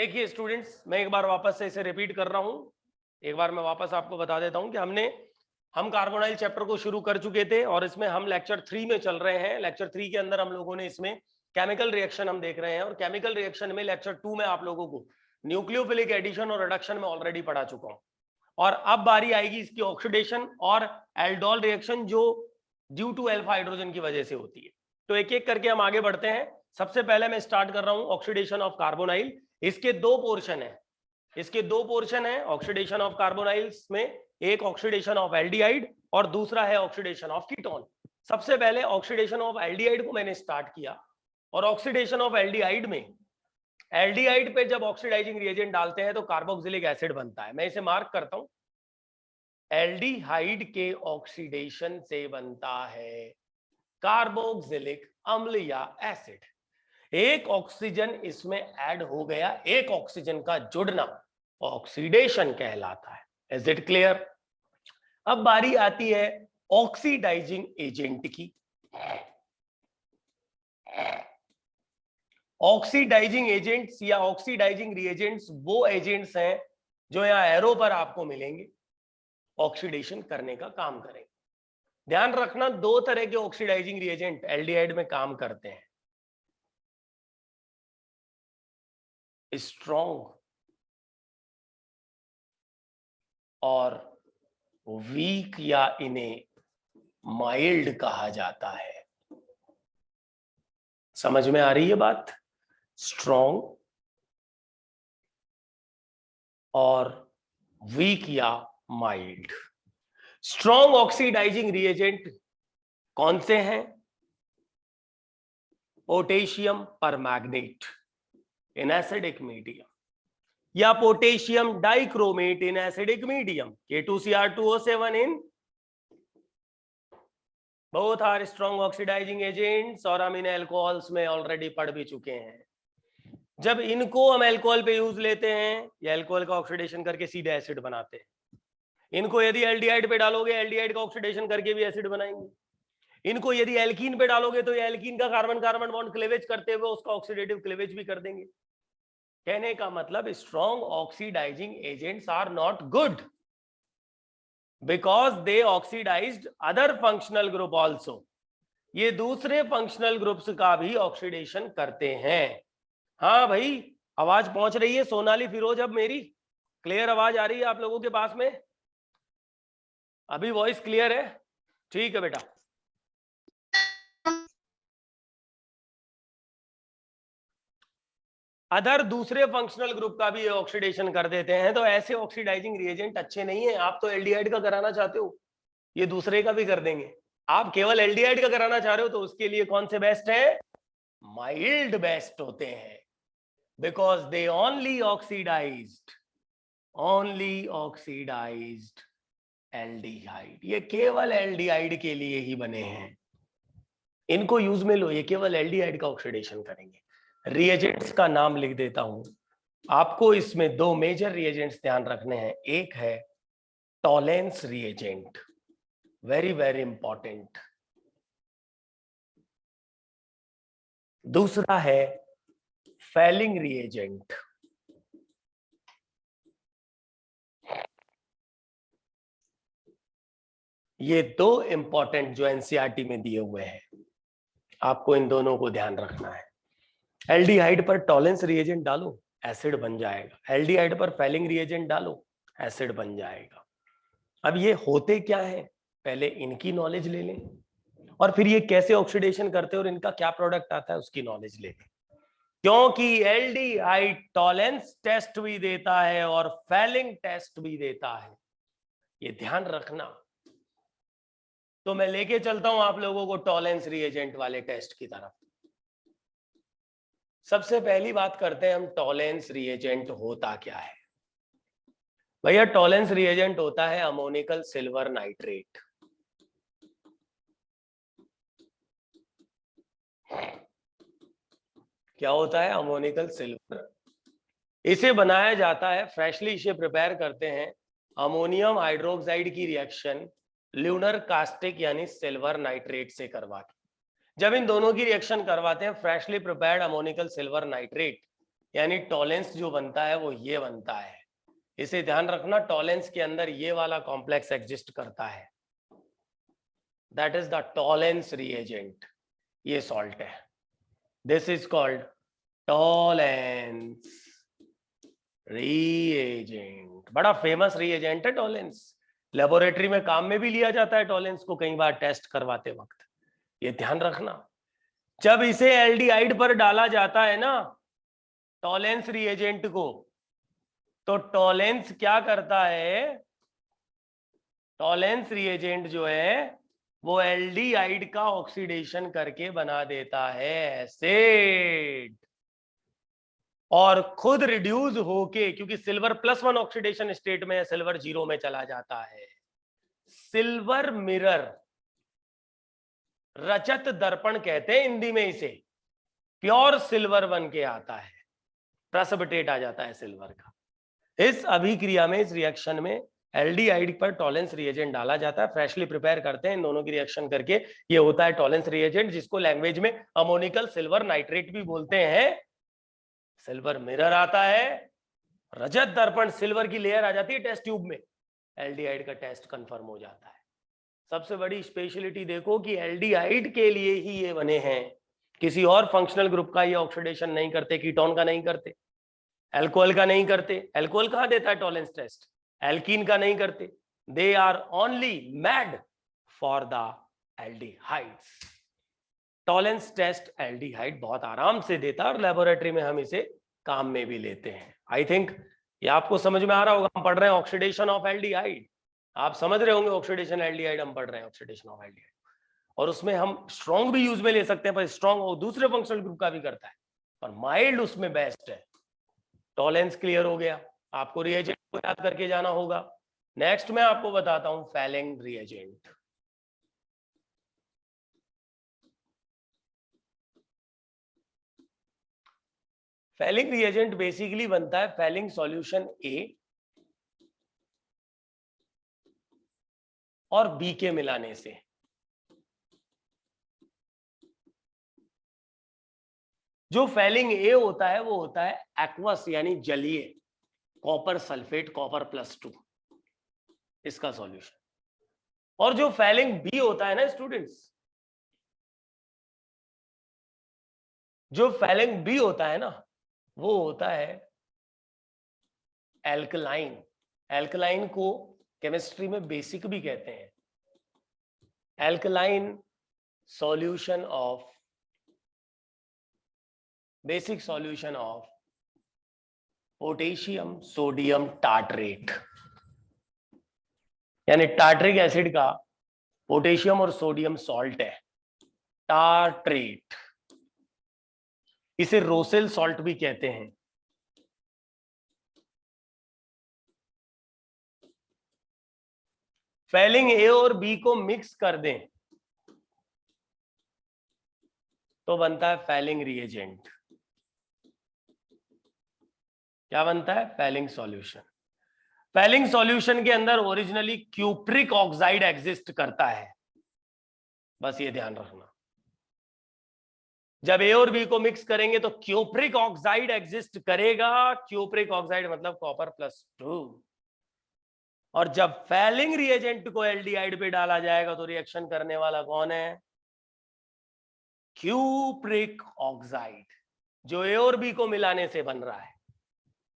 देखिए स्टूडेंट्स, मैं एक बार वापस से इसे रिपीट कर रहा हूं। एक बार मैं वापस आपको बता देता हूं कि हम कार्बोनाइल चैप्टर को शुरू कर चुके थे और इसमें हम लेक्चर 3 में चल रहे हैं। लेक्चर 3 के अंदर हम लोगों ने इसमें केमिकल रिएक्शन हम देख रहे हैं और केमिकल रिएक्शन में लेक्चर 2 में आप लोगों को न्यूक्लियोफिलिक एडिशन और रिडक्शन में ऑलरेडी पढ़ा चुका हूं। और अब बारी आएगी इसकी ऑक्सीडेशन और एल्डोल रिएक्शन, जो ड्यू टू अल्फा हाइड्रोजन की वजह से होती है। तो एक एक करके हम आगे बढ़ते हैं। सबसे पहले मैं स्टार्ट कर रहा हूं ऑक्सीडेशन ऑफ कार्बोनाइल। इसके दो पोर्शन है ऑक्सीडेशन ऑफ कार्बोनाइल्स में। एक ऑक्सीडेशन ऑफ एल्डिहाइड और दूसरा है ऑक्सीडेशन ऑफ कीटोन। सबसे पहले ऑक्सीडेशन ऑफ एल्डिहाइड को मैंने स्टार्ट किया और ऑक्सीडेशन ऑफ एल्डिहाइड में एल्डिहाइड पे जब ऑक्सीडाइजिंग रिएजेंट डालते हैं तो कार्बोक्सिलिक एसिड बनता है। मैं इसे मार्क करता हूं। एल्डिहाइड के ऑक्सीडेशन से बनता है कार्बोक्सिलिक अम्ल या एसिड। एक ऑक्सीजन इसमें ऐड हो गया, एक ऑक्सीजन का जुड़ना ऑक्सीडेशन कहलाता है। Is it clear? अब बारी आती है ऑक्सीडाइजिंग एजेंट की। ऑक्सीडाइजिंग एजेंट्स या ऑक्सीडाइजिंग रिएजेंट्स वो एजेंट्स हैं जो यहां एरो पर आपको मिलेंगे, ऑक्सीडेशन करने का काम करेंगे। ध्यान रखना, दो तरह के ऑक्सीडाइजिंग रिएजेंट एल्डिहाइड में काम करते हैं, स्ट्रॉन्ग और वीक, या इन्हें माइल्ड कहा जाता है। समझ में आ रही है बात? स्ट्रॉन्ग और वीक या माइल्ड। स्ट्रॉन्ग ऑक्सीडाइजिंग रिएजेंट कौन से हैं? Potassium permanganate in acidic medium या potassium dichromate in acidic medium, K2Cr2O7 in both are strong oxidizing agents. और हम इन एल्कोहल्स में ऑलरेडी पढ़ भी चुके हैं। जब इनको हम एल्कोहल पे यूज लेते हैं, या एल्कोहल का ऑक्सीडेशन करके सीधे एसिड बनाते हैं। इनको यदि एल्डिहाइड पे डालोगे, एल्डिहाइड का ऑक्सीडेशन करके भी एसिड बनाएंगे। इनको यदि एल्कीन पे डालोगे तो ये एल्कीन का कार्बन कार्बन बॉन्ड क्लीवेज करते हुए उसका ऑक्सीडेटिव क्लीवेज भी कर देंगे। कहने का मतलब strong oxidizing agents are not good because they oxidized other functional group also. ये दूसरे फंक्शनल ग्रुप्स का भी ऑक्सीडेशन करते हैं। हाँ भाई, आवाज पहुंच रही है सोनाली फिरोज? अब मेरी क्लियर आवाज आ रही है आप लोगों के पास में? अभी वॉइस क्लियर है? ठीक है बेटा। अदर दूसरे फंक्शनल ग्रुप का भी ऑक्सीडेशन कर देते हैं। तो ऐसे ऑक्सीडाइजिंग रिएजेंट अच्छे नहीं है। आप तो एल्डिहाइड का कराना चाहते हो, ये दूसरे का भी कर देंगे। आप केवल एल्डिहाइड का कराना चाह रहे हो तो उसके लिए कौन से बेस्ट है? माइल्ड बेस्ट होते हैं, because they only oxidized aldehyde. ये केवल एल्डिहाइड के लिए ही बने हैं। इनको यूज में लो, ये केवल एल्डिहाइड का ऑक्सीडेशन करेंगे। रिएजेंट्स का नाम लिख देता हूं। आपको इसमें दो मेजर रिएजेंट्स ध्यान रखने हैं। एक है Tollens reagent, very very important. दूसरा है फैलिंग रिएजेंट। ये दो इंपॉर्टेंट जो एनसीईआरटी में दिए हुए हैं, आपको इन दोनों को ध्यान रखना है। एल्डिहाइड पर टॉलेंस रिएजेंट डालो, एसिड बन जाएगा। एल्डिहाइड पर फैलिंग रिएजेंट डालो, एसिड बन जाएगा। अब ये होते क्या है, पहले इनकी नॉलेज ले लें और फिर ये कैसे ऑक्सीडेशन करते हैं और इनका क्या प्रोडक्ट आता है उसकी नॉलेज ले लें। क्योंकि एल्डिहाइड टॉलेंस टेस्ट भी देता है और फैलिंग टेस्ट भी देता है, ये ध्यान रखना। तो मैं लेके चलता हूं आप लोगों को टॉलेंस रिएजेंट वाले टेस्ट की तरफ। सबसे पहली बात करते हैं हम, टॉलेंस रिएजेंट होता क्या है। भैया टॉलेंस रिएजेंट होता है अमोनिकल सिल्वर नाइट्रेट। क्या होता है? Ammoniacal silver. इसे बनाया जाता है, फ्रेशली इसे प्रिपेयर करते हैं अमोनियम हाइड्रोक्साइड की रिएक्शन ल्यूनर कास्टिक यानी सिल्वर नाइट्रेट से करवा के। जब इन दोनों की रिएक्शन करवाते हैं, freshly prepared ammoniacal silver nitrate यानी टॉलेंस जो बनता है वो ये बनता है, इसे ध्यान रखना, टॉलेंस के अंदर ये वाला कॉम्प्लेक्स एग्जिस्ट करता है, that is the Tollens reagent, ये सॉल्ट है, this is called Tollens reagent. बड़ा फेमस रिएजेंट है टॉलेंस, लेबोरेटरी में काम में भी लिया जाता है टॉलेंस को कई बार टेस्ट करवाते वक्त, ये ध्यान रखना। जब इसे एल्डिहाइड पर डाला जाता है ना टॉलेंस रिएजेंट को, तो टॉलेंस क्या करता है, टॉलेंस रिएजेंट जो है वो एल्डिहाइड का ऑक्सीडेशन करके बना देता है एसिड, और खुद रिड्यूस होके, क्योंकि सिल्वर +1 ऑक्सीडेशन स्टेट में है, सिल्वर 0 में चला जाता है, सिल्वर मिरर, रजत दर्पण कहते हैं हिंदी में इसे, प्योर सिल्वर बन के आता है, प्रेसिपिटेट आ जाता है सिल्वर का। इस अभिक्रिया में, इस रिएक्शन में एल्डिहाइड पर टॉलेंस रिएजेंट डाला जाता है, फ्रेशली प्रिपेयर करते हैं इन दोनों की रिएक्शन करके, ये होता है टॉलेंस रिएजेंट, जिसको लैंग्वेज में अमोनिकल सिल्वर नाइट्रेट भी बोलते हैं। सिल्वर मिरर आता है, रजत दर्पण, सिल्वर की लेयर आ जाती है टेस्ट ट्यूब में, एल्डिहाइड का टेस्ट कंफर्म हो जाता है। सबसे बड़ी स्पेशलिटी देखो कि एल्डिहाइड के लिए ही ये बने हैं, किसी और फंक्शनल ग्रुप का ये ऑक्सीडेशन नहीं करते, कीटोन का नहीं करते, एल्कोहल का नहीं करते, एल्कोहल कहां देता है टॉलेंस टेस्ट, एल्कीन का नहीं करते, they are only made for the aldehydes. Tollens test aldehyde बहुत आराम से देता है और लेबोरेटरी में हम इसे काम में भी लेते हैं। आई थिंक ये आपको समझ में आ रहा होगा, हम पढ़ रहे हैं ऑक्सीडेशन ऑफ एल्डिहाइड, आप समझ रहे होंगे ऑक्सीडेशन एल्डिहाइड हम पढ़ रहे हैं, ऑक्सीडेशन ऑफ एल्डिहाइड, और उसमें हम स्ट्रॉन्ग भी यूज में ले सकते हैं, पर स्ट्रॉन्ग और दूसरे फंक्शनल ग्रुप का भी करता है, और माइल्ड उसमें बेस्ट है। टॉलेंस क्लियर हो गया, आपको रिएजेंट को याद करके जाना होगा। नेक्स्ट मैं आपको बताता हूं falling reagent. Falling reagent basically बनता है फैलिंग सॉल्यूशन ए और बी के मिलाने से। जो फैलिंग ए होता है वो होता है एक्वस यानी जलीय, कॉपर सल्फेट, कॉपर +2, इसका सॉल्यूशन। और जो फैलिंग बी होता है ना स्टूडेंट्स, जो फैलिंग बी होता है ना वो होता है एल्कलाइन। एल्कलाइन को केमिस्ट्री में बेसिक भी कहते हैं। Alkaline solution of, basic solution of potassium sodium tartrate, यानी टार्ट्रिक एसिड का पोटेशियम और सोडियम सॉल्ट है टार्ट्रेट, इसे रोसेल सॉल्ट भी कहते हैं। फैलिंग ए और बी को मिक्स कर दें तो बनता है फैलिंग रिएजेंट। क्या बनता है? Falling solution. फैलिंग सॉल्यूशन के अंदर ओरिजिनली क्यूप्रिक ऑक्साइड एग्जिस्ट करता है, बस ये ध्यान रखना। जब ए और बी को मिक्स करेंगे तो क्यूप्रिक ऑक्साइड एग्जिस्ट करेगा, क्यूप्रिक ऑक्साइड मतलब कॉपर +2। और जब फैलिंग रिएजेंट को एल्डिहाइड पे डाला जाएगा तो रिएक्शन करने वाला कौन है? क्यूप्रिक ऑक्साइड, जो ए और बी को मिलाने से बन रहा है।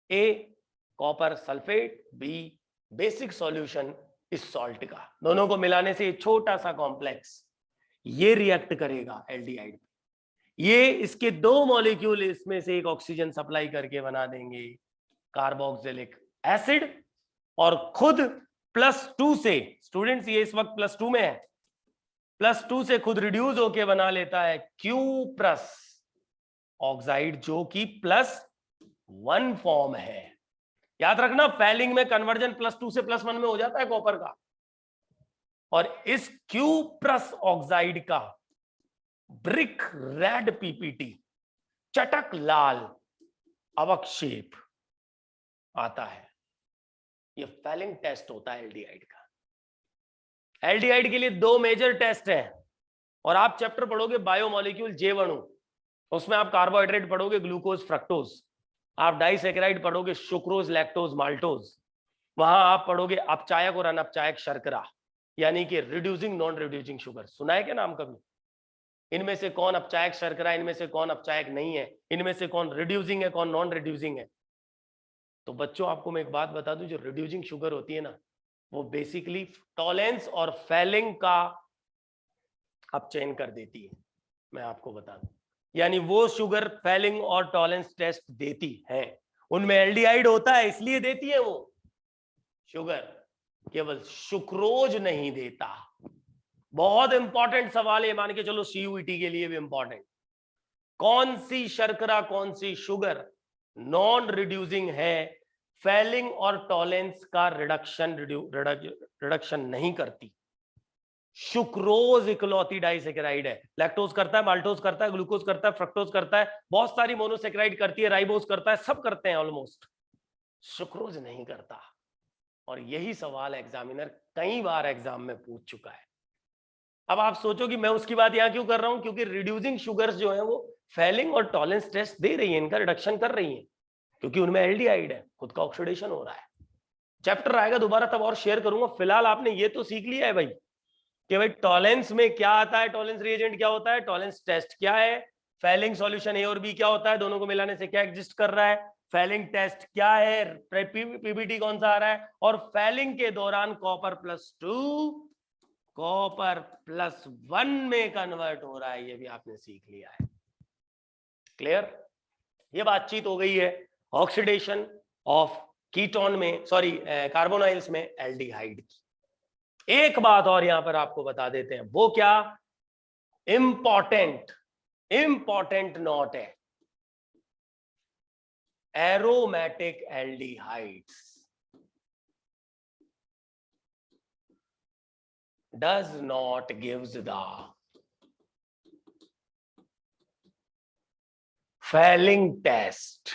A copper sulphate, B basic solution इस सॉल्ट का, दोनों को मिलाने से छोटा सा कॉम्प्लेक्स ये रिएक्ट करेगा एल्डिहाइड। ये इसके 2 मॉलिक्यूल इसमें से एक ऑक्सीजन सप्लाई करके बना देंगे कार्बोक्सिलिक एसिड, और खुद +2 से, स्टूडेंट्स ये इस वक्त +2 में है, +2 से खुद रिड्यूस होके बना लेता है क्यूप्रस ऑक्साइड, जो कि +1 फॉर्म है। याद रखना फैलिंग में कन्वर्जन +2 से +1 में हो जाता है कॉपर का, और इस क्यूप्रस ऑक्साइड का ब्रिक रेड पीपीटी, चटक लाल अवक्षेप आता है। ये फैलिंग टेस्ट होता है एल्डिहाइड का। एल्डिहाइड के लिए 2 मेजर टेस्ट हैं, और आप चैप्टर पढ़ोगे बायोमोलिक्यूल जीवाणु, उसमें आप कार्बोहाइड्रेट पढ़ोगे, ग्लूकोज फ्रक्टोज, आप डाइसैकेराइड पढ़ोगे सुक्रोज, लैक्टोज, माल्टोज, वहां आप पढ़ोगे अपचायक और अनपचायक शर्करा, यानी कि रिड्यूसिंग नॉन रिड्यूसिंग शुगर। सुना है क्या नाम कभी? इनमें से कौन अपचायक शर्करा, इनमें से कौन अपचायक नहीं है, इनमें से कौन रिड्यूसिंग है, कौन नॉन रिड्यूसिंग है? तो बच्चों आपको मैं एक बात बता दूं, जो रिड्यूसिंग शुगर होती है ना, वो बेसिकली टॉलेंस और फेलिंग का अपचयन कर देती है। मैं आपको बता दूं, यानी वो शुगर फेलिंग और टॉलेंस टेस्ट देती है, उनमें एल्डिहाइड होता है इसलिए देती है वो शुगर, केवल सुक्रोज नहीं देता। बहुत इंपॉर्टेंट सवाल है, मान के चलो सीयूईटी के लिए भी इंपॉर्टेंट। कौन सी शर्करा, कौन सी शुगर नॉन रिड्यूसिंग है, फेलिंग और टॉलेंस का रिडक्शन नहीं करती? सुक्रोज इकलौती डाइसैकेराइड है। लैक्टोज करता है, माल्टोज करता है, ग्लूकोज करता है, फ्रक्टोज करता है, बहुत सारी मोनोसैकेराइड करती है, राइबोज करता है, सब करते हैं ऑलमोस्ट, सुक्रोज नहीं करता। और यही सवाल एग्जामिनर कई बार एग्जाम में पूछ चुका है। अब आप सोचो कि मैं उसकी बात यहां क्यों कर रहा हूं, क्योंकि रिड्यूसिंग शुगर्स जो है वो फेलिंग और टॉलेंस टेस्ट दे रही है, इनका रिडक्शन कर रही है, क्योंकि उनमें एल्डिहाइड है, खुद का ऑक्सीडेशन हो रहा है। चैप्टर आएगा दोबारा तब और शेयर करूंगा, फिलहाल आपने ये तो सीख लिया है भाई कि भाई टॉलेंस में क्या आता है, टॉलेंस रिएजेंट क्या होता है, टॉलेंस टेस्ट क्या है, फेलिंग सॉल्यूशन ए और बी क्या होता है, दोनों को मिलाने से क्या एग्जिस्ट कर रहा है, फेलिंग टेस्ट क्या है, पीबीटी कौन सा आ रहा है, और फेलिंग के दौरान कॉपर +2 कॉपर +1 में कन्वर्ट हो रहा है, ये भी आपने सीख लिया है। क्लियर? ये बातचीत हो गई है ऑक्सीडेशन ऑफ कीटोन में, सॉरी कार्बोनाइल्स में एल्डिहाइड की। एक बात और यहां पर आपको बता देते हैं, वो क्या? इंपॉर्टेंट नोट है, aromatic aldehydes does not gives the Fehling test.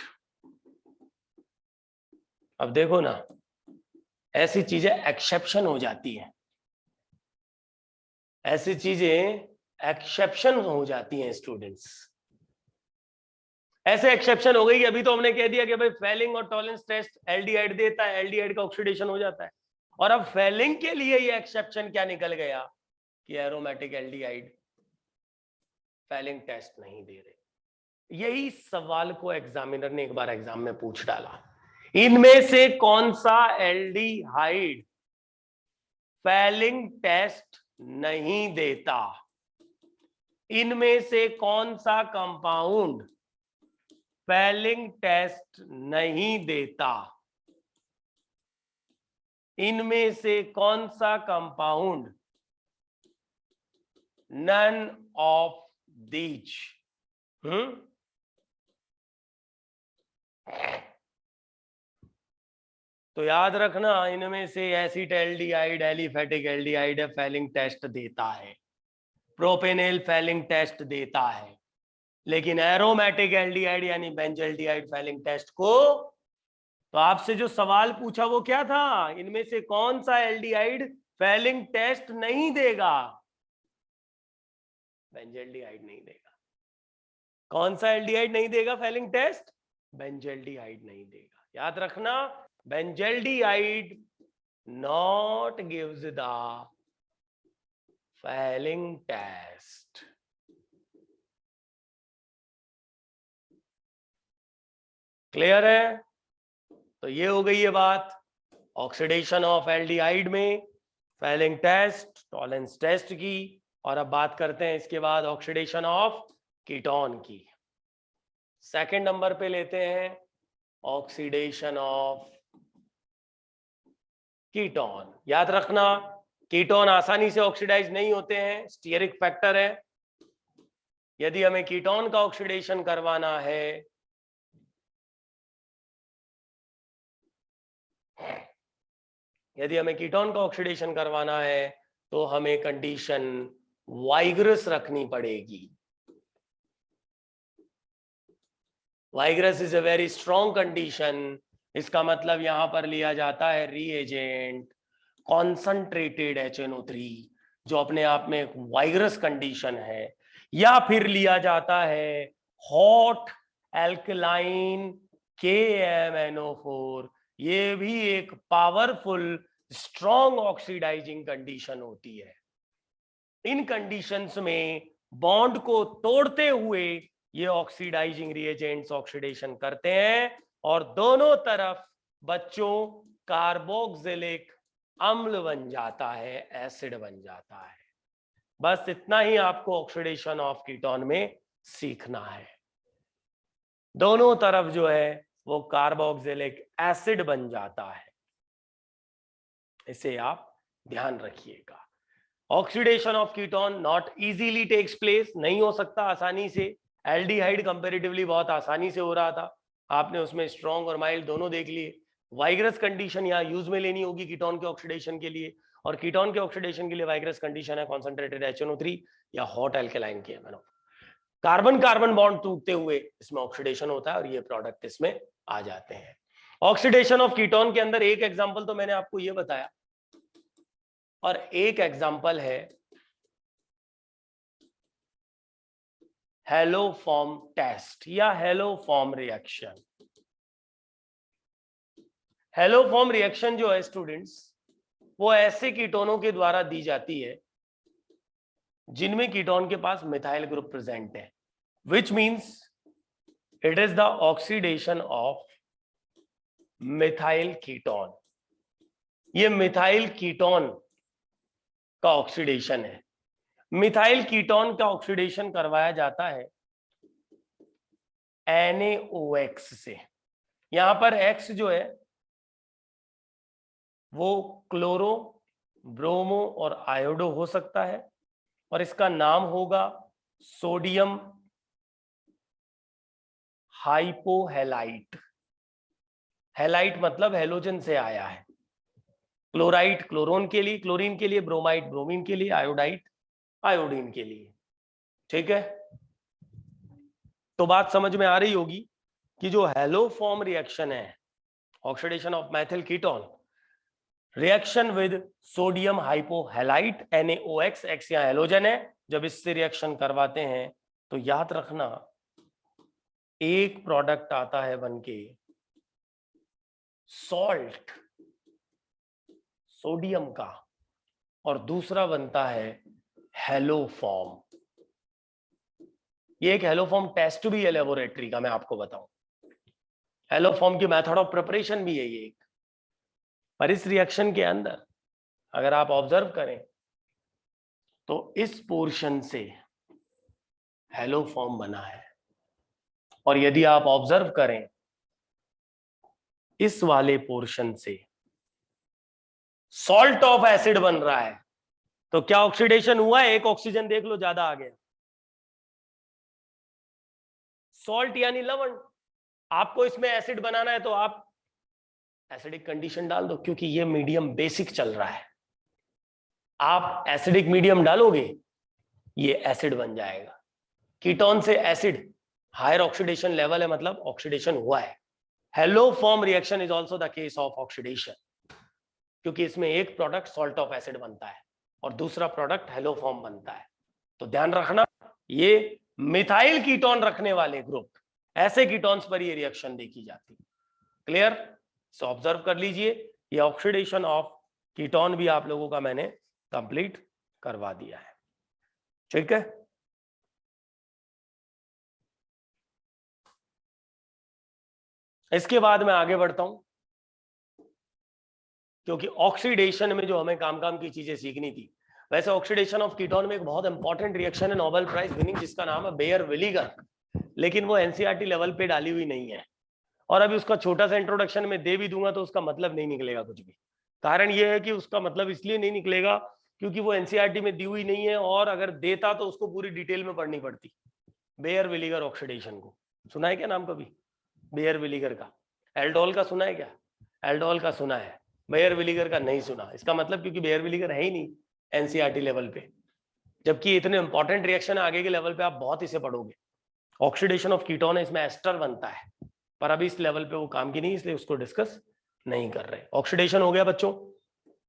अब देखो ना, ऐसी चीजें एक्सेप्शन हो जाती हैं, ऐसी चीजें एक्सेप्शन हो जाती हैं स्टूडेंट्स। ऐसे एक्सेप्शन हो गई कि अभी तो हमने कह दिया कि भाई फेलिंग और टॉलेंस टेस्ट एल्डिहाइड देता है, एल्डिहाइड का ऑक्सीडेशन हो जाता है, और अब फेलिंग के लिए ये एक्सेप्शन क्या निकल गया कि एरोमेटिक एल्डिहाइड फेलिंग टेस्ट नहीं दे रहे। यही सवाल को एग्जामिनर ने एक बार एग्जाम में पूछ डाला, इनमें से कौन सा एल्डिहाइड फेलिंग टेस्ट नहीं देता, इनमें से कौन सा कंपाउंड फेलिंग टेस्ट नहीं देता, इनमें से कौन सा कंपाउंड नन ऑफ दीज। तो याद रखना, इनमें से एसिटैल्डिहाइड, एलिफेटिक एल्डिहाइड फेलिंग टेस्ट देता है, प्रोपेनेल फेलिंग टेस्ट देता है, लेकिन एरोमेटिक एल्डिहाइड यानी बेंजल्डिहाइड फेलिंग टेस्ट को, तो आपसे जो सवाल पूछा वो क्या था, इनमें से कौन सा एल्डिहाइड फेलिंग टेस्ट नहीं देगा? बेंजल्डिहाइड नहीं देगा। कौन सा एल्डिहाइड नहीं देगा फेलिंग टेस्ट? बेंजल्डिहाइड नहीं देगा। याद रखना, benzaldehyde not gives the Fehling test. Clear है? तो ये हो गई है बात ऑक्सीडेशन ऑफ एल्डिहाइड में, फेलिंग टेस्ट, टॉलेंस टेस्ट की। और अब बात करते हैं इसके बाद ऑक्सीडेशन ऑफ कीटोन की। सेकंड नंबर पे लेते हैं ऑक्सीडेशन ऑफ कीटोन। याद रखना, कीटोन आसानी से ऑक्सीडाइज नहीं होते हैं, स्टीयरिक फैक्टर है। यदि हमें कीटोन का ऑक्सीडेशन करवाना है, यदि हमें कीटोन का ऑक्सीडेशन करवाना है तो हमें कंडीशन वाइग्रस रखनी पड़ेगी। Vigorous is a very strong condition. इसका मतलब यहां पर लिया जाता है रीएजेंट कॉन्संट्रेटेड HNO3, जो अपने आप में एक वाइग्रस कंडीशन है, या फिर लिया जाता है हॉट एल्कलाइन KMNO4, ये भी एक पावरफुल स्ट्रॉन्ग ऑक्सीडाइजिंग कंडीशन होती है। इन कंडीशंस में बॉन्ड को तोड़ते हुए ये ऑक्सीडाइजिंग रिएजेंट्स ऑक्सीडेशन करते हैं और दोनों तरफ बच्चों कार्बोक्सिलिक अम्ल बन जाता है, एसिड बन जाता है। बस इतना ही आपको ऑक्सीडेशन ऑफ कीटोन में सीखना है। दोनों तरफ जो है वो कार्बोक्सिलिक एसिड बन जाता है, इसे आप ध्यान रखिएगा। Oxidation of ketone not easily takes place, नहीं हो सकता आसानी से। एल्डिहाइड कंपैरेटिवली बहुत आसानी से हो रहा था, आपने उसमें स्ट्रॉन्ग और माइल्ड दोनों देख लिए। वाइग्रस कंडीशन यहाँ यूज में लेनी होगी कीटोन के ऑक्सीडेशन के लिए, और कीटोन के ऑक्सीडेशन के लिए वाइग्रस कंडीशन है कॉन्सेंट्रेटेड HNO3 या hot alkaline KMNO। Carbon carbon bond टूटते हुए इसमें ऑक्सीडेशन होता है और ये प्रोडक्ट इसमें आ जाते हैं। ऑक्सीडेशन ऑफ कीटोन के अंदर एक एग्जांपल तो मैंने आपको ये बताया, और एक एग्जांपल है हेलोफॉर्म टेस्ट या हेलोफॉर्म रिएक्शन। हेलोफॉर्म रिएक्शन जो है स्टूडेंट्स, वो ऐसे कीटोनों के द्वारा दी जाती है जिनमें कीटोन के पास मिथाइल ग्रुप प्रेजेंट है, which means it is the oxidation of methyl ketone. ये मिथाइल कीटोन का ऑक्सीडेशन है। मिथाइल कीटोन का ऑक्सीडेशन करवाया जाता है NaOX से। यहां पर X जो है वो क्लोरो, ब्रोमो और आयोडो हो सकता है, और इसका नाम होगा सोडियम हाइपोहेलाइट। हेलाइट मतलब हेलोजन से आया है। क्लोराइड क्लोरोन के लिए, क्लोरीन के लिए, ब्रोमाइड ब्रोमीन के लिए, आयोडाइट आयोडीन के लिए। ठीक है, तो बात समझ में आ रही होगी कि जो हेलोफॉर्म रिएक्शन है, oxidation of methyl ketone, reaction with sodium hypohalite NaOX, X यहाँ हेलोजन है, जब इससे रिएक्शन करवाते हैं तो याद रखना एक प्रोडक्ट आता है बनके सॉल्ट सोडियम का, और दूसरा बनता है हेलोफॉर्म। ये एक हेलोफॉर्म टेस्ट भी है लेबोरेटरी का, मैं आपको बताऊं। हेलोफॉर्म की मेथड ऑफ प्रिपरेशन भी है ये एक। पर इस रिएक्शन के अंदर अगर आप ऑब्जर्व करें तो इस पोर्शन से हेलोफॉर्म बना है, और यदि आप ऑब्जर्व करें इस वाले पोर्शन से सॉल्ट ऑफ एसिड बन रहा है। तो क्या ऑक्सीडेशन हुआ है? एक ऑक्सीजन देख लो ज्यादा आ गया। सॉल्ट यानी लवण। आपको इसमें एसिड बनाना है तो आप एसिडिक कंडीशन डाल दो, क्योंकि ये मीडियम बेसिक चल रहा है। आप एसिडिक मीडियम डालोगे ये एसिड बन जाएगा। कीटोन से एसिड, हायर ऑक्सीडेशन लेवल है, मतलब ऑक्सीडेशन हुआ है। Haloform reaction is also the case of oxidation, क्योंकि इसमें एक प्रोडक्ट सॉल्ट ऑफ एसिड बनता है और दूसरा प्रोडक्ट हेलोफॉर्म बनता है। तो ध्यान रखना, ये मिथाइल कीटोन रखने वाले ग्रुप, ऐसे कीटोन्स पर ये रिएक्शन देखी जाती है। क्लियर? सो ऑब्जर्व कर लीजिए, ये ऑक्सीडेशन ऑफ कीटोन भी आप लोगों का मैंने कंप्लीट करवा दिया है। ठीक है, इसके बाद मैं आगे बढ़ता हूं, क्योंकि ऑक्सीडेशन में जो हमें काम काम की चीजें सीखनी थी। वैसे ऑक्सीडेशन ऑफ कीटोन में एक बहुत इंपॉर्टेंट रिएक्शन है, नोबेल प्राइज विनिंग, जिसका नाम है बेयर विलीगर, लेकिन वो एनसीईआरटी लेवल पे डाली हुई नहीं है, और अभी उसका छोटा सा इंट्रोडक्शन में दे भी दूंगा तो उसका मतलब नहीं निकलेगा कुछ भी। कारण ये है कि उसका मतलब इसलिए नहीं निकलेगा क्योंकि वो एनसीईआरटी में दी हुई नहीं है, और अगर देता तो उसको पूरी डिटेल में पढ़नी पड़ती। बेयर विलीगर ऑक्सीडेशन को सुना है क्या नाम कभी? बेयर विलीगर का। एल्डोल का सुना है क्या? एल्डोल का सुना है, बेयर विलीगर का नहीं सुना। इसका मतलब क्योंकि बेयर विलीगर है ही नहीं एनसीईआरटी लेवल पे, जबकि इतने इंपॉर्टेंट रिएक्शन आगे के लेवल पे आप बहुत इसे पढ़ोगे। ऑक्सीडेशन ऑफ कीटोन है, इसमें एस्टर बनता है, पर अभी इस लेवल पे वो काम की नहीं, इसलिए उसको डिस्कस नहीं कर रहे। ऑक्सीडेशन हो गया बच्चों,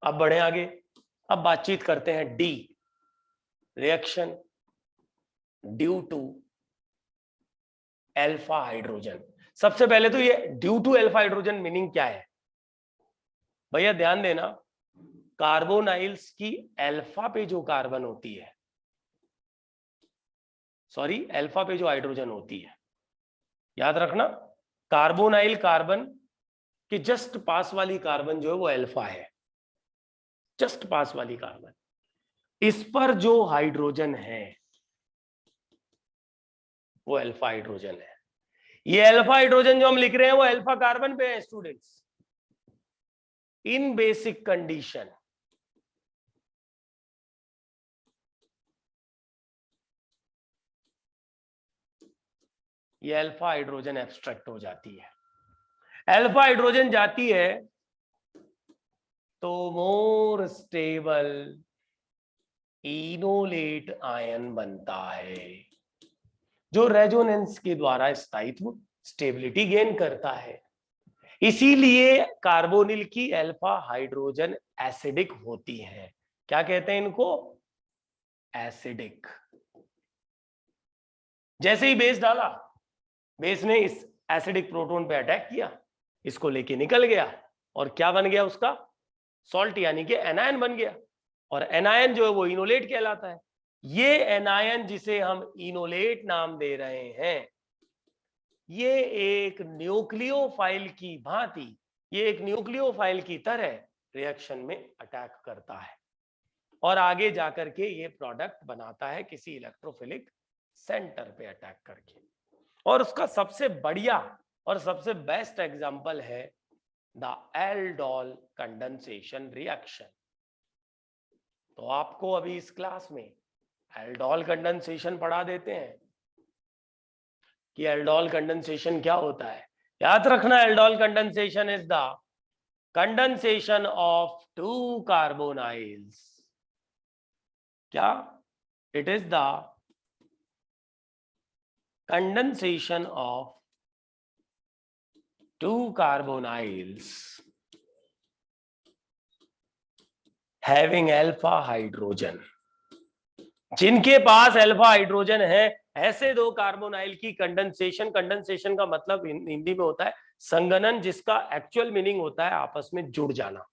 अब बढ़े आगे। अब बातचीत करते हैं the, reaction due to alpha hydrogen. सबसे पहले तो ये due to alpha hydrogen meaning क्या है भैया, ध्यान देना। कार्बोनाइल्स की अल्फा पे जो कार्बन होती है, सॉरी अल्फा पे जो हाइड्रोजन होती है, याद रखना, कार्बोनाइल कार्बन कि जस्ट पास वाली कार्बन जो है वो अल्फा है, जस्ट पास वाली कार्बन, इस पर जो हाइड्रोजन है वो अल्फा हाइड्रोजन है। ये अल्फा हाइड्रोजन जो हम लिख रहे हैं वो अल्फा कार्बन पे है स्टूडेंट्स। इन बेसिक कंडीशन ये अल्फा हाइड्रोजन एब्स्ट्रैक्ट हो जाती है। अल्फा हाइड्रोजन जाती है तो मोर स्टेबल इनोलेट आयन बनता है, जो रेजोनेंस के द्वारा स्थायित्व स्टेबिलिटी गेन करता है। इसीलिए कार्बोनिल की अल्फा हाइड्रोजन एसिडिक होती है। क्या कहते हैं इनको? एसिडिक। जैसे ही बेस डाला, बेस ने इस एसिडिक प्रोटॉन पे अटैक किया, इसको लेके निकल गया और क्या बन गया उसका? सॉल्ट, यानी कि एनायन बन गया। और एनायन जो है वो इनोलेट कहलाता है। ये एनायन जिसे हम इनोलेट नाम दे रहे हैं, ये एक न्यूक्लियोफाइल की भांति, ये एक न्यूक्लियोफाइल की तरह रिएक्शन में अटैक करता है और आगे जाकर के ये प्रोडक्ट बनाता है किसी इलेक्ट्रोफिलिक सेंटर पे अटैक करके। और उसका सबसे बढ़िया और सबसे बेस्ट एग्जांपल है द एल्डोल कंडेंसेशन रिएक्शन। तो आपको अभी इस क्लास में एल्डोल कंडेंसेशन पढ़ा देते हैं कि एल्डोल कंडेंसेशन क्या होता है। याद रखना, aldol condensation is the condensation of two carbonyls. क्या? It is the condensation of two carbonyls having alpha hydrogen। जिनके पास अल्फा हाइड्रोजन है, ऐसे दो कार्बोनाइल की कंडेंसेशन। कंडेंसेशन का मतलब हिंदी में होता है संघनन, जिसका एक्चुअल मीनिंग होता है आपस में जुड़ जाना।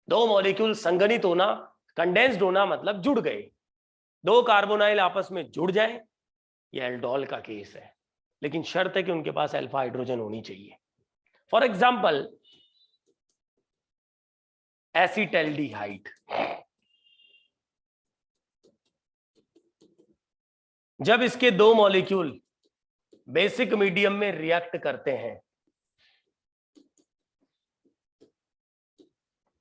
दो मॉलिक्यूल संघनित होना, कंडेंस्ड होना मतलब जुड़ गए। दो कार्बोनाइल आपस में जुड़ जाएं, ये एल्डोल का केस है। लेकिन शर्त है कि उनके पास अल्फा हाइड्रोजन होनी चाहिए। फॉर एग्जाम्पल एसिटल्डिहाइड, जब इसके दो मॉलिक्यूल बेसिक मीडियम में रिएक्ट करते हैं,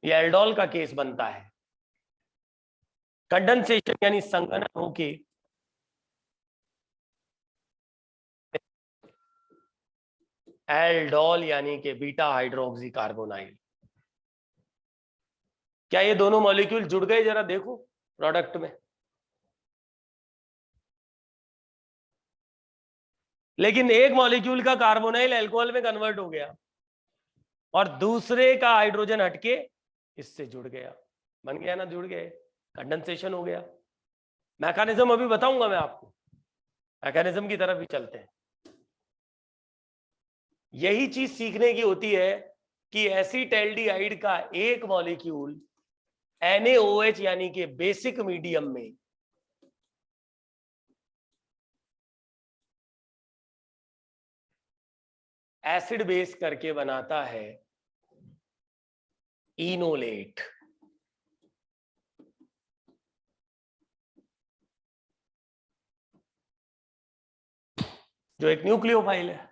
ये एल्डोल का केस बनता है। कंडेंसेशन यानी संघनन होके एल्डोल यानी कि बीटा हाइड्रोक्सी कार्बोनाइल। क्या ये दोनों मॉलिक्यूल जुड़ गए? जरा देखो प्रोडक्ट में। लेकिन एक मॉलिक्यूल का कार्बोनाइल अल्कोहल में कन्वर्ट हो गया और दूसरे का हाइड्रोजन हटके इससे जुड़ गया, बन गया ना, जुड़ गए, कंडेंसेशन हो गया। मैकेनिज्म अभी बताऊंगा मैं आपको, मैकेनिज्म की तरफ भी चलते हैं। यही चीज सीखने की होती है कि एसिटल्डिहाइड का एक मॉलिक्यूल NaOH यानी कि बेसिक मीडियम में एसिड बेस करके बनाता है इनोलेट। जो एक न्यूक्लियोफाइल है।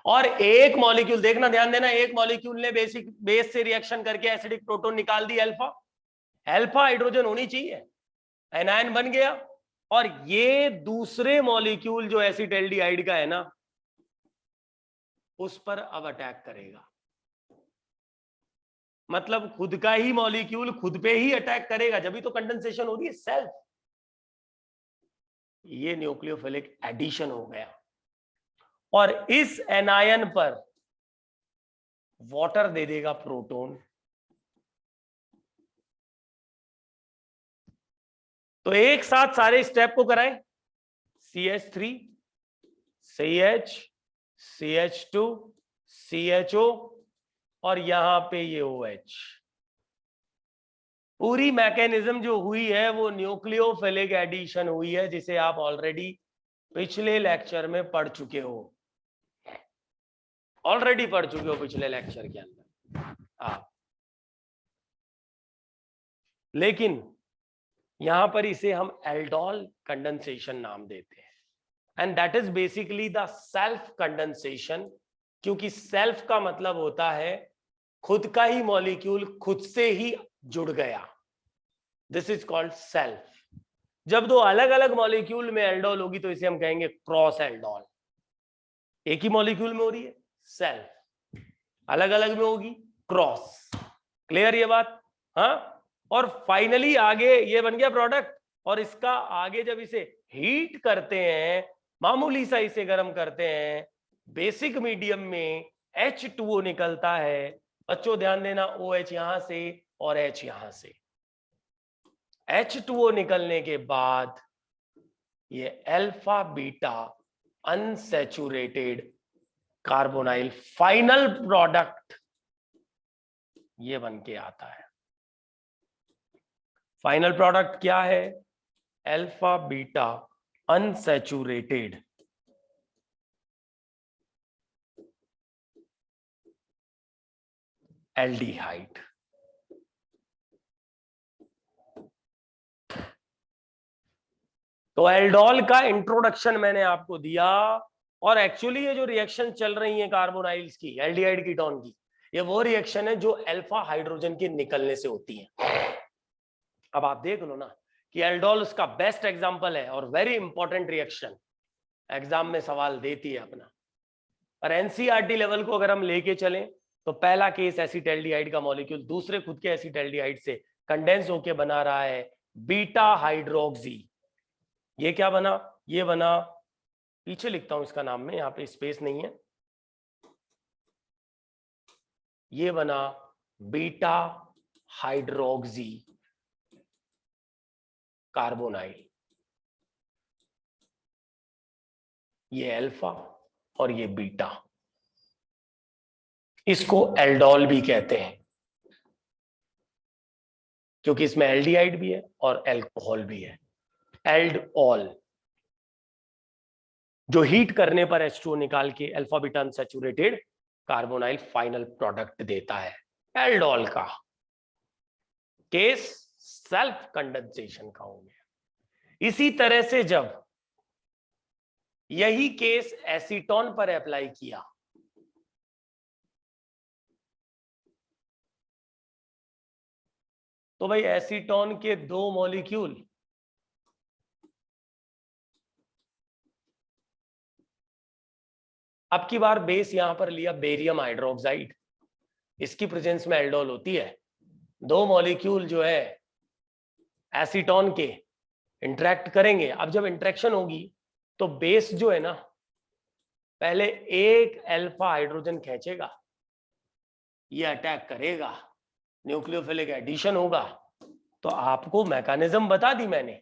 और एक मॉलिक्यूल, देखना ध्यान देना, एक मॉलिक्यूल ने बेसिक बेस से रिएक्शन करके एसिडिक प्रोटॉन निकाल दी अल्फा। अल्फा हाइड्रोजन होनी चाहिए, एनायन बन गया। और ये दूसरे मॉलिक्यूल जो एसिटल्डिहाइड का है ना, उस पर अब अटैक करेगा। मतलब खुद का ही मॉलिक्यूल खुद पे ही अटैक करेगा, जब भी तो कंडेंसेशन हो रही है सेल्फ। ये न्यूक्लियोफिलिक एडिशन हो गया और इस एनायन पर वाटर दे देगा प्रोटॉन। तो एक साथ सारे स्टेप को कराएं, CH3 CH CH2 CHO और यहां पे ये OH। पूरी मैकेनिज्म जो हुई है वो न्यूक्लियोफिलिक एडिशन हुई है, जिसे आप ऑलरेडी पिछले लेक्चर में पढ़ चुके हो, पिछले लेक्चर के अंदर आप। लेकिन यहां पर इसे हम एल्डोल कंडेंसेशन नाम देते हैं, and that is basically the self condensation, क्योंकि सेल्फ का मतलब होता है खुद का ही मॉलिक्यूल खुद से ही जुड़ गया, दिस इज कॉल्ड सेल्फ। जब दो अलग अलग मॉलिक्यूल में एल्डोल होगी तो इसे हम कहेंगे क्रॉस एल्डोल। एक ही मॉलिक्यूल में हो रही है सेल्फ, अलग अलग में होगी क्रॉस। क्लियर ये बात? हाँ। और फाइनली आगे ये बन गया प्रोडक्ट, और इसका आगे जब इसे हीट करते हैं, मामूली सा इसे गर्म करते हैं, बेसिक मीडियम में H2O निकलता है। बच्चों ध्यान देना, OH यहां से और H यहां से। H2O निकलने के बाद ये alpha beta unsaturated carbonyl final product ये बन के आता है। फाइनल प्रोडक्ट क्या है? Alpha beta unsaturated aldehyde. तो एल्डोल का इंट्रोडक्शन मैंने आपको दिया, और एक्चुअली ये जो रिएक्शन चल रही है कार्बोनाइल्स की, एल्डिहाइड कीटोन की, ये वो रिएक्शन है जो अल्फा हाइड्रोजन के निकलने से होती है। अब आप देख लो ना कि एल्डोल उसका बेस्ट एग्जांपल है और वेरी इंपॉर्टेंट रिएक्शन, एग्जाम में सवाल देती है अपना। और एनसीईआरटी लेवल को अगर हम लेके चलें तो पहला केस एसिटाल्डिहाइड का मॉलिक्यूल दूसरे खुद के एसिटाल्डिहाइड से कंडेंस होके बना रहा है बीटा हाइड्रोक्सी। ये क्या बना? ये बना, पीछे लिखता हूं इसका नाम में, यहां पे स्पेस नहीं है, ये बना बीटा हाइड्रोक्सी कार्बोनाइल। ये अल्फा और ये बीटा, इसको एल्डोल भी कहते हैं क्योंकि इसमें एल्डिहाइड भी है और अल्कोहल भी है। एल्डोल जो हीट करने पर H2O निकाल के alpha beta unsaturated carbonyl final product देता है। एल्डोल का केस सेल्फ कंडेंसेशन का हो गया। इसी तरह से जब यही केस एसीटोन पर अप्लाई किया, तो भाई एसीटोन के दो मॉलिक्यूल अब की बार बेस यहां पर लिया बेरियम हाइड्रोक्साइड, इसकी प्रेजेंस में एल्डोल होती है। दो मॉलिक्यूल जो है एसीटोन के इंटरेक्ट करेंगे। अब जब इंटरेक्शन होगी तो बेस जो है ना, पहले एक अल्फा हाइड्रोजन खींचेगा, ये अटैक करेगा, न्यूक्लियोफिलिक एडिशन होगा। तो आपको मैकेनिज्म बता दी मैंने,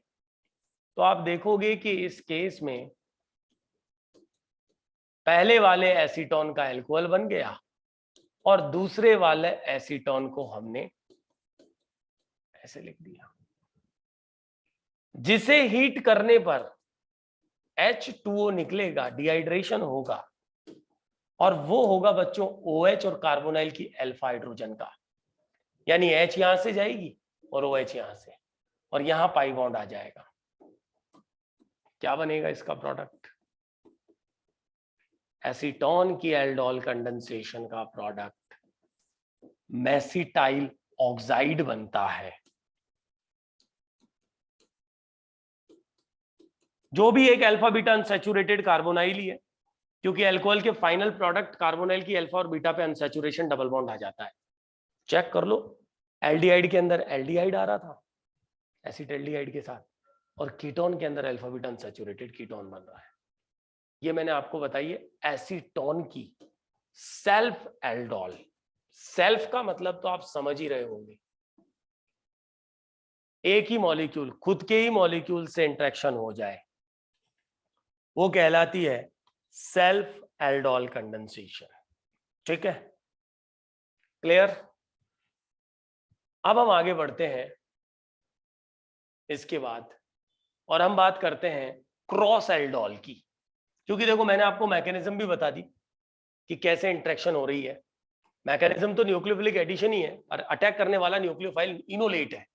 तो आप देखोगे कि इस केस में पहले वाले एसीटोन का अल्कोहल बन गया और दूसरे वाले एसीटोन को हमने ऐसे लिख दिया, जिसे हीट करने पर H2O निकलेगा, डिहाइड्रेशन होगा, और वो होगा बच्चों OH और कार्बोनाइल की अल्फा हाइड्रोजन का। यानी H यहां से जाएगी और OH यहां से, और यहां पाई बॉन्ड आ जाएगा। क्या बनेगा इसका प्रोडक्ट? एसीटोन की एल्डोल कंडेंसेशन का प्रोडक्ट मेसिटाइल ऑक्साइड बनता है। जो भी एक अल्फा बीटा अनसैचुरेटेड कार्बोनाइल ही है, क्योंकि अल्कोहल के फाइनल प्रोडक्ट कार्बोनाइल की अल्फा और बीटा पे अनसैचुरेशन डबल बॉन्ड आ जाता है। चेक कर लो, एल्डिहाइड के अंदर एल्डिहाइड आ रहा था एसिटाल्डिहाइड के साथ, और कीटोन के अंदर अल्फा बीटा अनसैचुरेटेड कीटोन बन रहा है। ये मैंने आपको बताई है एसीटोन की सेल्फ एल्डोल। सेल्फ का मतलब तो आप समझ ही रहे होंगे, एक ही मॉलिक्यूल खुद के ही मॉलिक्यूल से इंटरेक्शन हो जाए, वो कहलाती है सेल्फ एल्डोल कंडेंसेशन। ठीक है, क्लियर। अब हम आगे बढ़ते हैं इसके बाद और हम बात करते हैं क्रॉस एल्डोल की, क्योंकि देखो मैंने आपको मैकेनिज्म भी बता दी कि कैसे इंटरेक्शन हो रही है। मैकेनिज्म तो न्यूक्लियोफिलिक एडिशन ही है और अटैक करने वाला न्यूक्लियोफाइल इनोलेट है,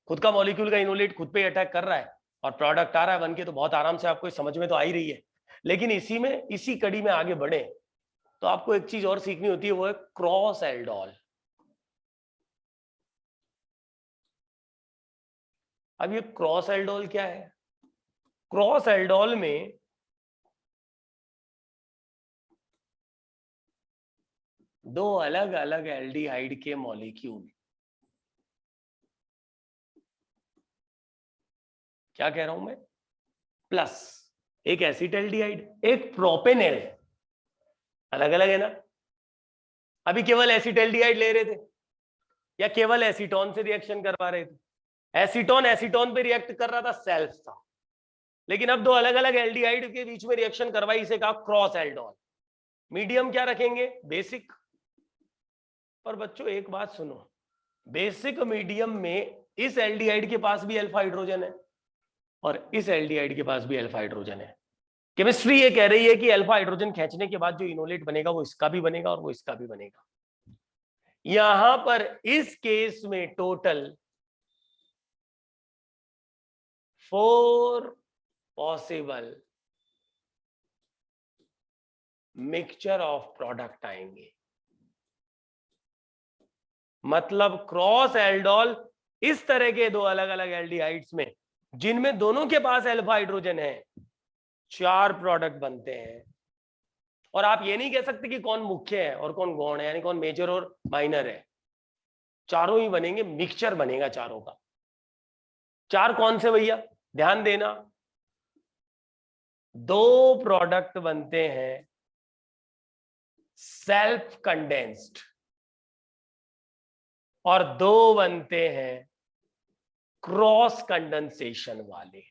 खुद का मॉलिक्यूल का इनोलेट खुद पे ही अटैक कर रहा है और प्रोडक्ट आ रहा है बन के, तो बहुत आराम से आपको समझ में तो आ ही रही है। लेकिन इसी कड़ी में आगे बढ़े तो आपको एक चीज और सीखनी होती है, वो है क्रॉस एल्डोल। अब ये क्रॉस एल्डोल क्या है? क्रॉस एल्डोल में दो अलग अलग एल्डिहाइड के मॉलिक्यूल, क्या कह रहा हूं मैं, प्लस एक एसिटाल्डिहाइड एक प्रोपेनेल, अलग अलग है ना। अभी केवल एसिटाल्डिहाइड ले रहे थे या केवल एसीटोन से रिएक्शन करवा रहे थे? एसीटोन एसीटोन पे रिएक्ट कर रहा था, सेल्फ था। लेकिन अब दो अलग अलग एल्डिहाइड के बीच में रिएक्शन करवाई, इसे कहा क्रॉस एल्डोल। मीडियम क्या रखेंगे? बेसिक। पर बच्चों एक बात सुनो, बेसिक मीडियम में इस एल्डिहाइड के पास भी अल्फा हाइड्रोजन है और इस एल्डिहाइड के पास भी अल्फा हाइड्रोजन है। केमिस्ट्री ये कह रही है कि अल्फा हाइड्रोजन खींचने के बाद जो इनोलेट बनेगा वो इसका भी बनेगा और वो इसका भी बनेगा। यहां पर इस केस में total 4 possible mixture of product आएंगे। मतलब क्रॉस एल्डोल इस तरह के दो अलग अलग एल्डिहाइड्स में जिनमें दोनों के पास अल्फा हाइड्रोजन है, 4 प्रोडक्ट बनते हैं। और आप ये नहीं कह सकते कि कौन मुख्य है और कौन गौण है, यानी कौन मेजर और माइनर है, चारों ही बनेंगे, मिक्सचर बनेगा चारों का। 4 कौन से भैया? ध्यान देना, 2 प्रोडक्ट बनते हैं सेल्फ कंडेंस्ड और 2 बनते हैं क्रॉस कंडेंसेशन वाले।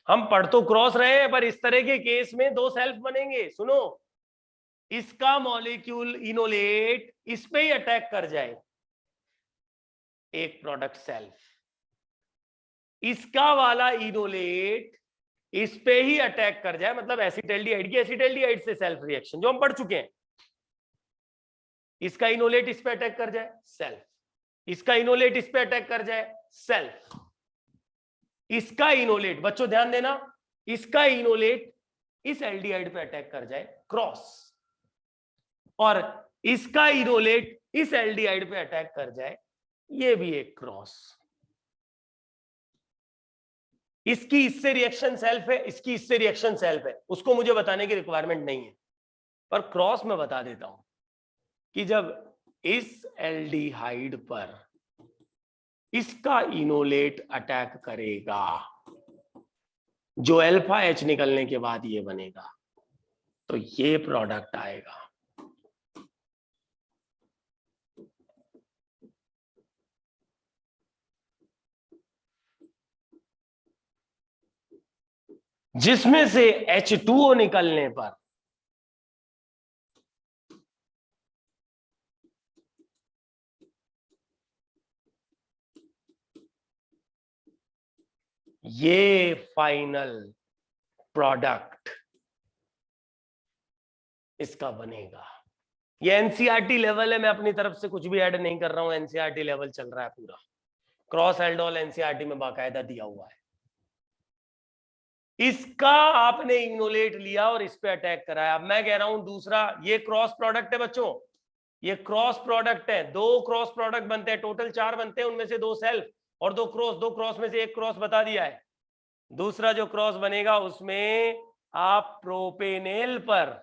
हम पढ़ तो क्रॉस रहे हैं पर इस तरह के केस में 2 सेल्फ बनेंगे। सुनो, इसका मॉलिक्यूल इनोलेट इस पे ही अटैक कर जाए, एक प्रोडक्ट सेल्फ, इसका वाला इनोलेट इस पे ही अटैक कर जाए, मतलब एसिटाल्डिहाइड की एसिटाल्डिहाइड से सेल्फ रिएक्शन जो हम पढ़ चुके हैं। इसका इनोलेट इस पे अटैक कर जाए, सेल्फ, इसका इनोलेट इस पे अटैक कर जाए, सेल्फ, इसका इनोलेट, बच्चों ध्यान देना, इसका इनोलेट इस एल्डिहाइड पे अटैक कर जाए, क्रॉस, और इसका इनोलेट इस एल्डिहाइड पे अटैक कर जाए, ये भी एक क्रॉस। इसकी इससे रिएक्शन सेल्फ है, इसकी इससे रिएक्शन सेल्फ है, उसको मुझे बताने की रिक्वायरमेंट नहीं है, पर क्रॉस में बता देता हूं कि जब इस एल्डिहाइड पर इसका इनोलेट अटैक करेगा, जो अल्फा एच निकलने के बाद ये बनेगा, तो ये प्रोडक्ट आएगा। जिसमें से H2O निकलने पर ये फाइनल प्रोडक्ट इसका बनेगा। ये एनसीईआरटी लेवल है, मैं अपनी तरफ से कुछ भी ऐड नहीं कर रहा हूं, एनसीईआरटी लेवल चल रहा है पूरा। क्रॉस एल्डोल एनसीईआरटी में बाकायदा दिया हुआ है। इसका आपने इग्नोलेट लिया और इस पे अटैक कराया। अब मैं कह रहा हूं दूसरा, ये क्रॉस प्रोडक्ट है बच्चों, ये क्रॉस प्रोडक्ट है, 2 क्रॉस प्रोडक्ट बनते हैं, टोटल 4 बनते हैं, उनमें से 2 सेल्फ और 2 क्रॉस, 2 क्रॉस में से एक क्रॉस बता दिया है। दूसरा जो क्रॉस बनेगा उसमें आप प्रोपेनेल पर,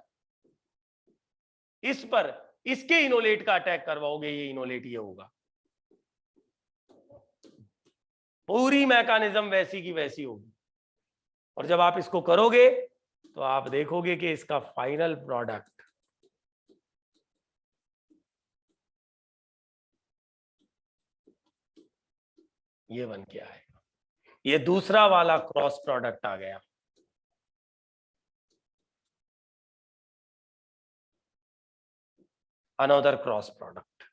इस पर इसके इनोलेट का अटैक करवाओगे, ये इनोलेट ये होगा। पूरी मैकेनिज्म वैसी की वैसी होगी, और जब आप इसको करोगे तो आप देखोगे कि इसका फाइनल प्रोडक्ट ये बन के आएगा। ये दूसरा वाला क्रॉस प्रोडक्ट आ गया। Another cross product.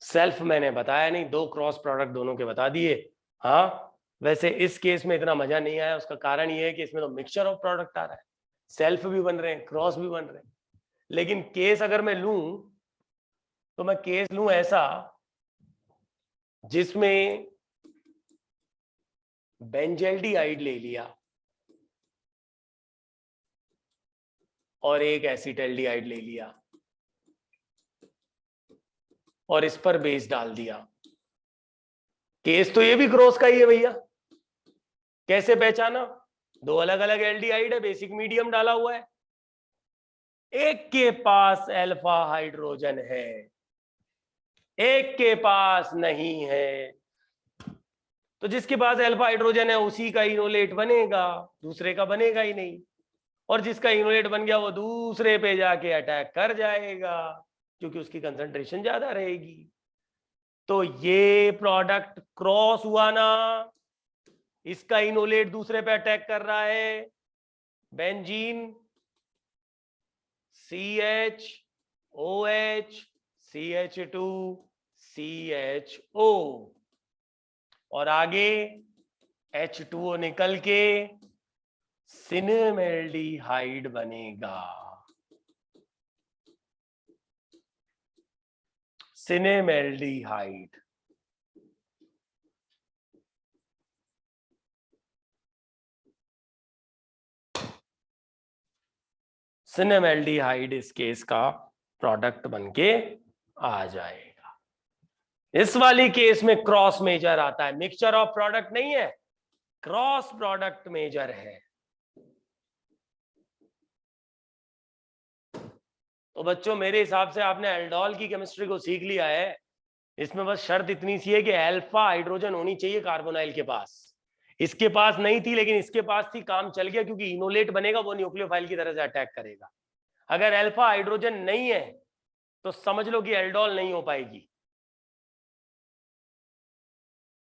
सेल्फ मैंने बताया नहीं, दो क्रॉस प्रोडक्ट दोनों के बता दिए। हाँ, वैसे इस केस में इतना मजा नहीं आया, उसका कारण ये है कि इसमें तो मिक्सचर ऑफ प्रोडक्ट आ रहा है, सेल्फ भी बन रहे हैं, क्रॉस भी बन रहे हैं। लेकिन केस अगर मैं लूं तो मैं केस लूं ऐसा जिसमें बेंजल्डिहाइड ले लिया और एक एसिटल्डिहाइड ले लिया और इस पर बेस डाल दिया। केस तो ये भी क्रॉस का ही है भैया। कैसे पहचाना? दो अलग अलग एल्डिहाइड है, बेसिक मीडियम डाला हुआ है, एक के पास अल्फा हाइड्रोजन है, एक के पास नहीं है। तो जिसके पास अल्फा हाइड्रोजन है उसी का इनोलेट बनेगा, दूसरे का बनेगा ही नहीं। और जिसका इनोलेट बन गया वो दूसरे पे जाके अटैक कर जाएगा क्योंकि उसकी कंसंट्रेशन ज्यादा रहेगी। तो ये प्रोडक्ट क्रॉस हुआ ना, इसका इनोलेट दूसरे पे अटैक कर रहा है, benzene CH OH CH2 CHO और आगे H2O निकल के सिनेमेल्डिहाइड बनेगा। सिनेमेल्डिहाइड सिनेमेल्डिहाइड इस केस का प्रोडक्ट बनके आ जाएगा। इस वाली केस में क्रॉस मेजर आता है, मिक्सचर ऑफ प्रोडक्ट नहीं है, क्रॉस प्रोडक्ट मेजर है। तो बच्चों मेरे हिसाब से आपने एल्डोल की केमिस्ट्री को सीख लिया है। इसमें बस शर्त इतनी सी है कि अल्फा हाइड्रोजन होनी चाहिए कार्बोनाइल के पास। इसके पास नहीं थी लेकिन इसके पास थी, काम चल गया क्योंकि इनोलेट बनेगा वो न्यूक्लियोफाइल की तरह से अटैक करेगा। अगर अल्फा हाइड्रोजन नहीं है तो समझ लो कि एल्डोल नहीं हो पाएगी।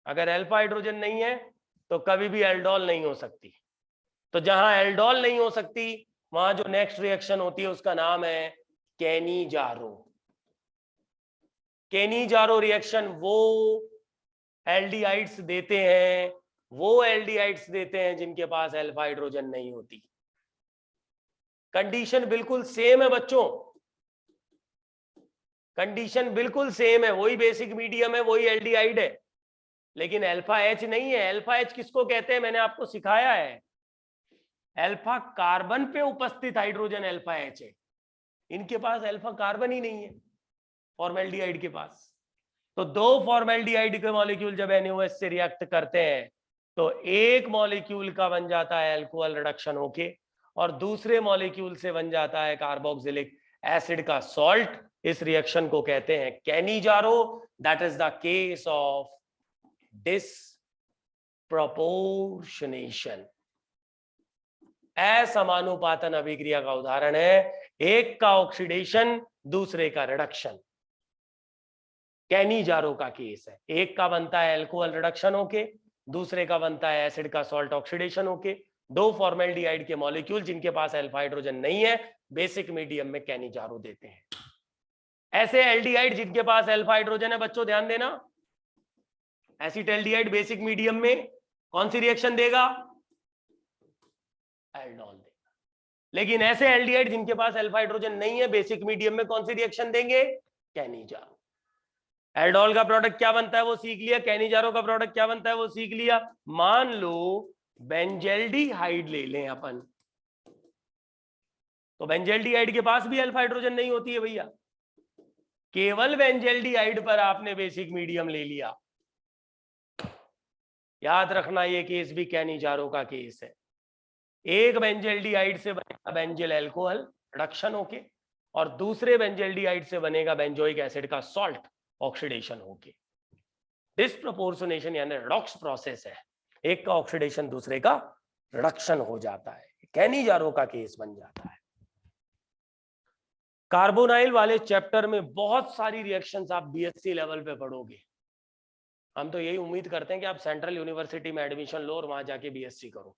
अगर अल्फा हाइड्रोजन नहीं है तो कभी भी एल्डोल नहीं हो सकती। तो जहां एल्डोल नहीं हो सकती वहां जो नेक्स्ट रिएक्शन होती है उसका नाम है केनीजारो। केनीजारो रिएक्शन वो एल्डिहाइड्स देते हैं, वो एल्डिहाइड्स देते हैं जिनके पास अल्फा हाइड्रोजन नहीं होती। कंडीशन बिल्कुल सेम है बच्चों, कंडीशन बिल्कुल सेम है, वही बेसिक मीडियम है, वही एल्डिहाइड है, लेकिन अल्फा एच नहीं है। अल्फा एच किसको कहते हैं मैंने आपको सिखाया है, अल्फा कार्बन पे उपस्थित हाइड्रोजन अल्फा एच है। इनके पास अल्फा कार्बन ही नहीं है फॉर्मेल्डिहाइड के पास। तो दो फॉर्मेल्डिहाइड के मॉलिक्यूल जब NaOH से रिएक्ट करते हैं तो एक मॉलिक्यूल का बन जाता है अल्कोहल रिडक्शन होके और दूसरे मॉलिक्यूल से बन जाता है कार्बोक्सिलिक एसिड का सॉल्ट। इस रिएक्शन को कहते हैं Cannizzaro. That is the case of disproportionation. असमानुपातन अभिक्रिया का उदाहरण है, एक का ऑक्सीडेशन दूसरे का रिडक्शन। केनीजारो का केस है, एक का बनता है अल्कोहल रिडक्शन होके, दूसरे का बनता है एसिड का सॉल्ट ऑक्सीडेशन होके। दो फॉर्मेल्डिहाइड के मॉलिक्यूल जिनके पास अल्फा हाइड्रोजन नहीं है बेसिक मीडियम में केनीजारो देते हैं। ऐसे एल्डिहाइड जिनके पास अल्फा हाइड्रोजन है बच्चों ध्यान देना, एसिटल्डिहाइड बेसिक मीडियम में कौन सी रिएक्शन देगा, एल्डोल देगा। लेकिन ऐसे एल्डिहाइड जिनके पास अल्फा हाइड्रोजन नहीं है बेसिक मीडियम में कौन सी रिएक्शन देंगे, केनीजारो। एल्डोल का प्रोडक्ट क्या बनता है वो सीख लिया, केनीजारो का प्रोडक्ट क्या बनता है वो सीख लिया। मान लो बेंजल्डिहाइड ले लें अपन, तो बेंजल्डिहाइड के पास भी अल्फा हाइड्रोजन नहीं होती है भैया, केवल बेंजल्डिहाइड पर आपने बेसिक मीडियम ले लिया। याद रखना ये केस भी केनीजारो का केस है। एक बेंजल्डिहाइड से बनेगा बेंजिल अल्कोहल रिडक्शन होके और दूसरे बेंजल्डिहाइड से बनेगा बेंजोइक एसिड का सॉल्ट ऑक्सीडेशन होके। डिसप्रोपोर्शनेशन यानी रिडॉक्स प्रोसेस है, एक का ऑक्सीडेशन दूसरे का रिडक्शन हो जाता है, केनीजारो का केस बन जाता है। कार्बोनाइल वाले चैप्टर में बहुत सारी रिएक्शंस आप बीएससी लेवल पे पढ़ोगे। हम तो यही उम्मीद करते हैं कि आप सेंट्रल यूनिवर्सिटी में एडमिशन लो और वहां जाके बीएससी करो।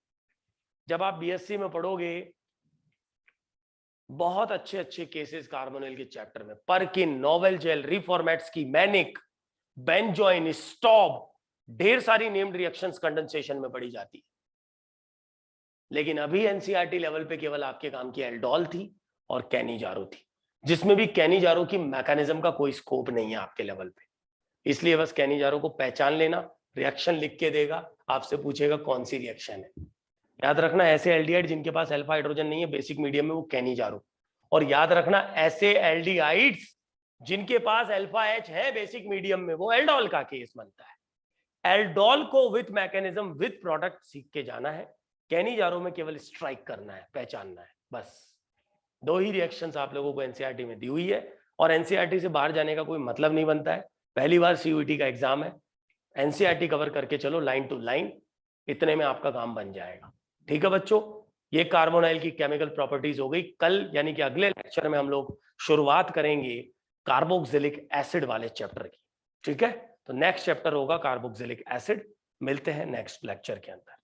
जब आप बीएससी में पढ़ोगे बहुत अच्छे अच्छे केसेस कार्बोनिल के चैप्टर में, परकिन, नोवेल जेल, रिफॉर्मेट्स की, मैनिक, बेंजोइन, स्टॉब, ढेर सारी नेम्ड रिएक्शंस कंडेंसेशन में पढ़ी जाती है। लेकिन अभी एनसीईआरटी लेवल पे केवल आपके काम की एल्डोल थी और कैनिजारो थी, जिसमें भी कैनिजारो की मैकेनिज्म का कोई स्कोप नहीं है आपके लेवल पे। इसलिए बस कैनिजारो को पहचान लेना, रिएक्शन लिख के देगा, आपसे पूछेगा कौन सी रिएक्शन है। याद रखना ऐसे एल्डिहाइड जिनके पास अल्फा हाइड्रोजन नहीं है बेसिक मीडियम में, वो कैनिजारो। और याद रखना ऐसे एल्डिहाइड्स जिनके पास अल्फा एच है बेसिक मीडियम में, वो एल्डोल का केस बनता है। एल्डोल को विथ मैकेनिज्म विथ प्रोडक्ट सीख के जाना है, कैनिजारो में केवल स्ट्राइक करना है, पहचानना है। बस दो ही रिएक्शंस आप लोगों को एनसीईआरटी में दी हुई है, और एनसीईआरटी से बाहर जाने का कोई मतलब नहीं बनता है। पहली बार सीयूईटी का एग्जाम है, एनसीईआरटी कवर करके चलो लाइन टू लाइन, इतने में आपका काम बन जाएगा। ठीक है बच्चों, ये कार्बोनाइल की केमिकल प्रॉपर्टीज हो गई। कल यानी कि अगले लेक्चर में हम लोग शुरुआत करेंगे कार्बोक्सिलिक एसिड वाले चैप्टर की। ठीक है, तो नेक्स्ट चैप्टर होगा कार्बोक्सिलिक एसिड। मिलते हैं नेक्स्ट लेक्चर के अंदर।